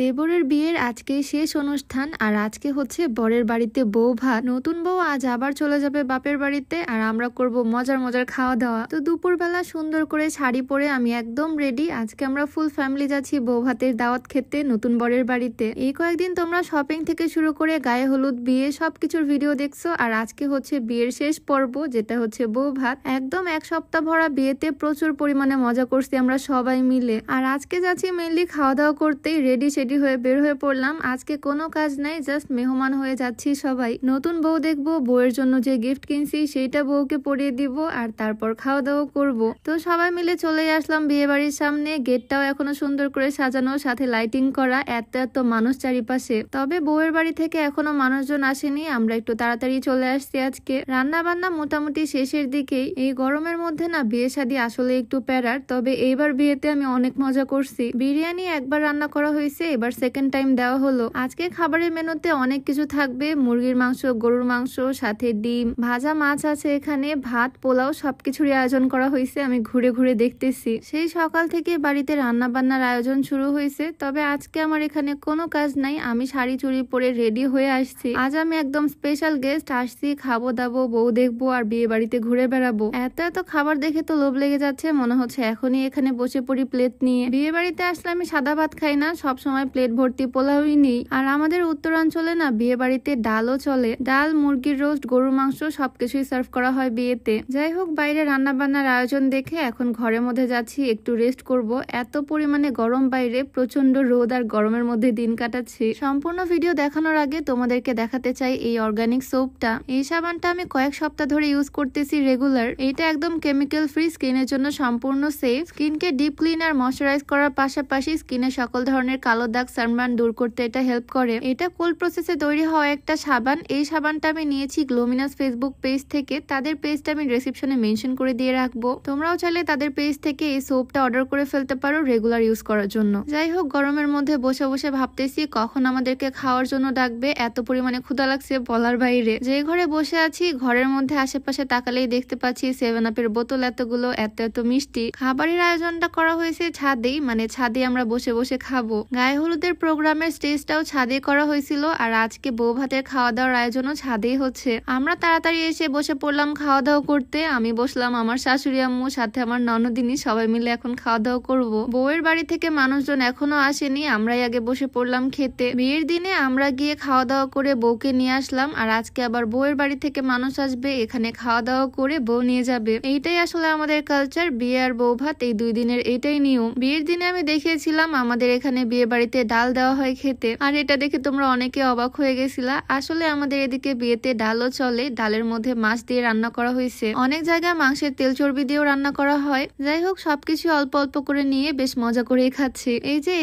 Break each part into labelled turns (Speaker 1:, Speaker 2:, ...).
Speaker 1: দেবরের বিয়ের আজকে শেষ অনুষ্ঠান আর আজকে হচ্ছে বরের বাড়িতে বউ ভাত। নতুন বউ আজ আবার চলে যাবে বাপের বাড়িতে আর আমরা করব মজার মজার খাওয়া দাওয়া। তো দুপুরবেলা সুন্দর করে শাড়ি পরে আমি একদম রেডি। আজকে আমরা ফুল ফ্যামিলি যাচ্ছি বউ ভাতের দাওয়াত খেতে নতুন বরের বাড়িতে। এই কয়েকদিন তোমরা শপিং থেকে শুরু করে গায়ে হলুদ বিয়ে সবকিছুর ভিডিও দেখছো আর আজকে হচ্ছে বিয়ের শেষ পর্ব যেটা হচ্ছে বউ ভাত। একদম এক সপ্তাহ ভরা বিয়েতে প্রচুর পরিমাণে মজা করছি আমরা সবাই মিলে। আর আজকে যাচ্ছি মেনলি খাওয়া দাওয়া করতেই রেডি হয়ে বের হয়ে পড়লাম। আজকে কোনো কাজ নাই, জাস্ট মেহমান হয়ে যাচ্ছি সবাই। নতুন বউ দেখবো, বউয়ের জন্য যে গিফট কিনছি সেইটা বউকে পরিয়ে দিব আর তারপর খাওয়া দাওয়া করব। তো সবাই মিলে চলে আসলাম বিয়ে বাড়ির সামনে। গেটটাও এখনো সুন্দর করে সাজানো, সাথে লাইটিং করা, এত মানুষ চারিপাশে। তবে বউয়ের বাড়ি থেকে এখনো মানুষজন আসেনি, আমরা একটু তাড়াতাড়ি চলে আসছি আজকে। রান্না বান্না মোটামুটি শেষের দিকেই। এই গরমের মধ্যে না বিয়ে শাদী আসলে একটু প্যারার, তবে এইবার বিয়েতে আমি অনেক মজা করছি। বিরিয়ানি একবার রান্না করা হয়েছে, এবার সেকেন্ড টাইম দেওয়া হলো। আজকে খাবারের মেনুতে অনেক কিছু থাকবে, মুরগির মাংস, গরুর মাংস, সাথে ডিম, ভাজা মাছ আছে, এখানে ভাত, পোলাও সবকিছুরই আয়োজন করা হয়েছে। আমি ঘুরে ঘুরে দেখতেছি। সেই সকাল থেকে বাড়িতে রান্না বান্নার আয়োজন শুরু হয়েছে। তবে আজকে আমার এখানে কোনো কাজ নাই, আমি শাড়ি চুড়ি পরে রেডি হয়ে আসছি। আজ আমি একদম স্পেশাল গেস্ট আসছি, খাবো দাবো, বউ দেখবো আর বিয়ে বাড়িতে ঘুরে বেড়াবো। এত খাবার দেখে তো লোভ লেগে যাচ্ছে, মনে হচ্ছে এখনই এখানে বসে পড়ি প্লেট নিয়ে। বিয়ে বাড়িতে আসলে আমি সাদা ভাত খাই না, সবসময় প্লেট ভর্তি পোলাওই নেই। আর আমাদের উত্তরাঞ্চলে না বিয়ে বাড়িতে ডালও চলে, ডাল, মুরগির রোস্ট, গরুর মাংস সবকিছুই সার্ভ করা হয় বিয়েতে। যাই হোক, বাইরে রান্না বান্নার আয়োজন দেখে এখন ঘরের মধ্যে যাচ্ছি একটু রেস্ট করব। এত পরিমাণে গরম বাইরে, প্রচন্ড রোদ আর গরমের মধ্যে দিন কাটাচ্ছি। সম্পূর্ণ ভিডিও দেখানোর আগে তোমাদেরকে দেখাতে চাই এই অর্গানিক সোপটা। এই সাবানটা আমি কয়েক সপ্তাহ ধরে ইউজ করতেছি রেগুলার। এটা একদম কেমিক্যাল ফ্রি, স্কিনের জন্য সম্পূর্ণ সেফ। স্কিনকে ডিপ ক্লিন আর ময়শ্চারাইজ করার পাশাপাশি স্কিনের সকল ধরনের কালো দাগ, সানবার্ন দূর করতে এটা হেল্প করে। এটা কোল্ড প্রসেসে তৈরি হওয়া একটা সাবান। এই সাবানটা আমি নিয়েছি গ্লোমিনাস ফেসবুক পেজ থেকে। তাদের পেজটা আমি ডেসক্রিপশনে মেনশন করে দিয়ে রাখবো, তোমরাও চাইলে তাদের পেজ থেকে এই সোপটা অর্ডার করে ফেলতে পারো রেগুলার ইউজ করার জন্য। যাই হোক, গরমের মধ্যে বসে বসে ভাবতেছি কখন আমাদেরকে খাওয়ার জন্য ডাকবে। এত পরিমাণে ক্ষুধা লাগছে বলার বাইরে। যে ঘরে বসে আছি ঘরের মধ্যে আশেপাশে তাকালেই দেখতে পাচ্ছি 7 আপের বোতল এতগুলো, এত মিষ্টি। খাবারের আয়োজনটা করা হয়েছে ছাদেই, মানে ছাদে আমরা বসে বসে খাবো। গায়ে হলুদের প্রোগ্রামের স্টেজটাও ছাদে করা হয়েছিল আর আজকে বউ ভাতের খাওয়া দাওয়ার আয়োজনও ছাদেই হচ্ছে। আমরা তাড়াতাড়ি এসে বসে পড়লাম খাওয়া দাওয়া করতে। আমি বসলাম, আমার শাশুড়ি আম্মু, সাথে আমার ননদিনী, সবাই মিলে এখন খাওয়া দাওয়া করবো। বউয়ের বাড়ি থেকে মানুষজন এখনো আসেনি, আমরাই আগে বসে পড়লাম খেতে। বিয়ের দিনে আমরা গিয়ে খাওয়া দাওয়া করে বউকে নিয়ে আসলাম আর আজকে আবার বউয়ের বাড়ি থেকে মানুষ আসবে, এখানে খাওয়া দাওয়া করে বউ নিয়ে যাবে। এইটাই আসলে আমাদের কালচার, বিয়ে আর বউ ভাত এই 2 দিনের এইটাই নিয়ম। বিয়ের দিনে আমি দেখিয়েছিলাম আমাদের এখানে বিয়ে বাড়িতে ডাল দেওয়া হয় খেতে, আর এটা দেখে তোমরা অনেকে অবাক হয়ে গেছিলা। আসলে আমাদের এদিকে বিয়েতে ডালও চলে, ডালের মধ্যে মাছ দিয়ে রান্না করা হয়েছে। অনেক জায়গায় মাংসের তেল চর্বি দিয়েও রান্না করা হয়। যাই হোক, সবকিছু অল্প অল্প করে নিয়ে বেশ মজা করেই খাচ্ছি।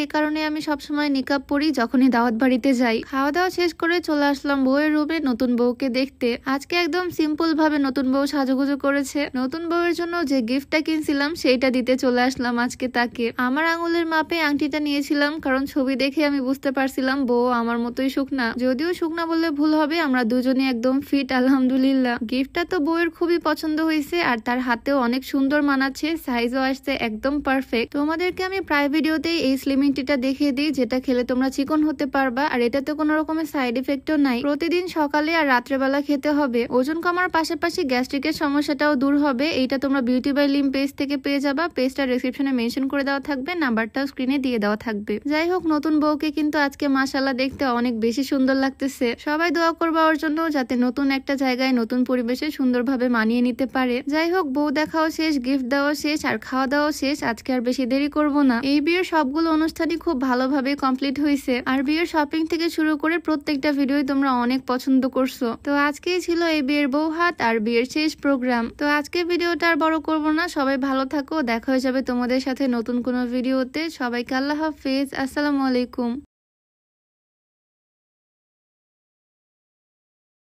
Speaker 1: এই কারণে আমি সবসময় নিকাব পরি যখনই দাওয়াত বাড়িতে যাই। খাওয়া দাওয়া শেষ করে চলে আসলাম বউয়ের রুমে নতুন বউকে দেখতে। আজকে একদম সিম্পল ভাবে নতুন বউ সাজুগুজু করেছে। নতুন বউয়ের জন্য যে গিফটটা কিনছিলাম সেইটা দিতে চলে আসলাম আজকে তাকে। আমার আঙুলের মাপে আংটিটা নিয়েছিলাম, কারণ ছবি দেখে আমি বুঝতে পারছিলাম বউ আমার মতোই শুকনা। যদিও শুকনা বললে ভুল হবে, আমরা দুজনে একদম ফিট আলহামদুলিল্লাহ। গিফটটা তো বউয়ের খুবই পছন্দ হয়েছে আর তার হাতেও অনেক সুন্দর মানাচ্ছে, সাইজও আসছে একদম পারফেক্ট। তোমাদেরকে আমি প্রায় ভিডিওতেই এই স্লিমিং টিটা দেখিয়ে দিই, যেটা খেলে তোমরা চিকন হতে পারবা আর এটাতে কোনো রকমের সাইড এফেক্টও নাই। প্রতিদিন সকালে আর রাত্রেবেলা খেতে হবে। ওজন কমার পাশাপাশি গ্যাস্ট্রিকের সমস্যাটাও দূর হবে। এইটা তোমরা বিউটি বাই লিম পেজ থেকে পেয়ে যাবা। পেজটা ডেসক্রিপশনে মেনশন করে দেওয়া থাকবে, নাম্বারটাও স্ক্রিনে দিয়ে দেওয়া থাকবে। যাই হোক, নতুন বউকে কিন্তু আজকে মাশাআল্লাহ দেখতে অনেক বেশি সুন্দর লাগতেছে। সবাই দোয়া করবা ওর জন্য, যাতে নতুন একটা জায়গায় নতুন পরিবেশে সুন্দরভাবে মানিয়ে নিতে পারে। যাই হোক, বউ দেখাও শেষ, গিফট দেওয়া শেষ আর খাওয়া দাওয়া শেষ। আজকে আর বেশি দেরি করব না। এই বিয়ের সবগুলো অনুষ্ঠানই খুব ভালোভাবে কমপ্লিট হয়েছে আর বিয়ের শপিং থেকে শুরু করে প্রত্যেকটা ভিডিওই তোমরা অনেক পছন্দ করছো। তো আজকেই ছিল এই বিয়ের বউ হাত আর বিয়ের শেষ প্রোগ্রাম। তো আজকে ভিডিওটা আর বড় করব না, সবাই ভালো থাকো, দেখা হয়ে যাবে তোমাদের সাথে নতুন কোনো ভিডিওতে। সবাইকে আল্লাহ হাফেজ, আসসালামু আলাইকুম।